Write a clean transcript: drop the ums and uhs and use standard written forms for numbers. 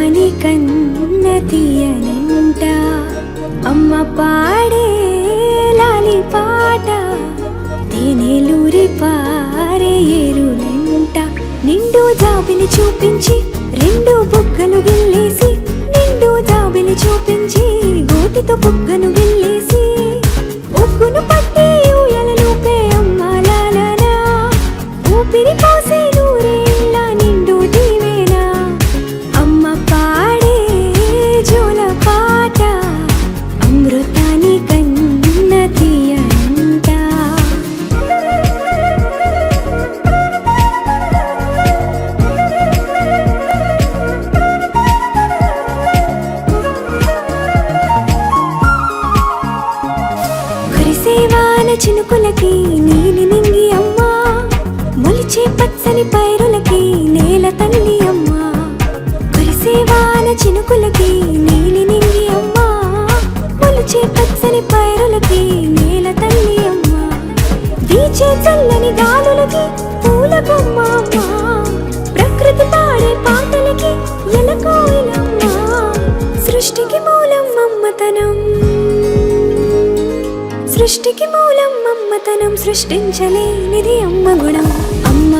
అమృతాని కన్న తీయనంట అమ్మ పాడే లాలి పాట తేనెలూరి పారే ఏరులంట నిండు జాబిని చూపించి రెండు బుగ్గలు గిల్లేసి నిండు జాబిని చూపించి గోటితో బుగ్గను గిల్లేసి ఉగ్గును పట్టి ఊయలలూపే అమ్మ లాలనా ఊపిరి పోసే నూరేళ్ళ నిండు దీవేనా అమ్మ పాడే జోల పాట అమృతాని కన్న తీయంట కురిసేవాన చినుకులకి నీలి నింగి అమ్మా మొలిచే పచ్చని పైరులకి నేల తల్లి అమ్మా కురిసేవాన చినుకులకి నీలి నింగి అమ్మా మొలిచే పచ్చని పైరులకి నేల తల్లి అమ్మా వీచే చల్లని గాలులకి పూల బొమ్మ అమ్మా ప్రకృతి పాడే పాటలకి ఎలకోయిలమ్మా సృష్టికి మూలం మమ్మతనం సృష్టికి మూలం మమ్మతనం సృష్టించలేనిది అమ్మ గుణం అమ్మ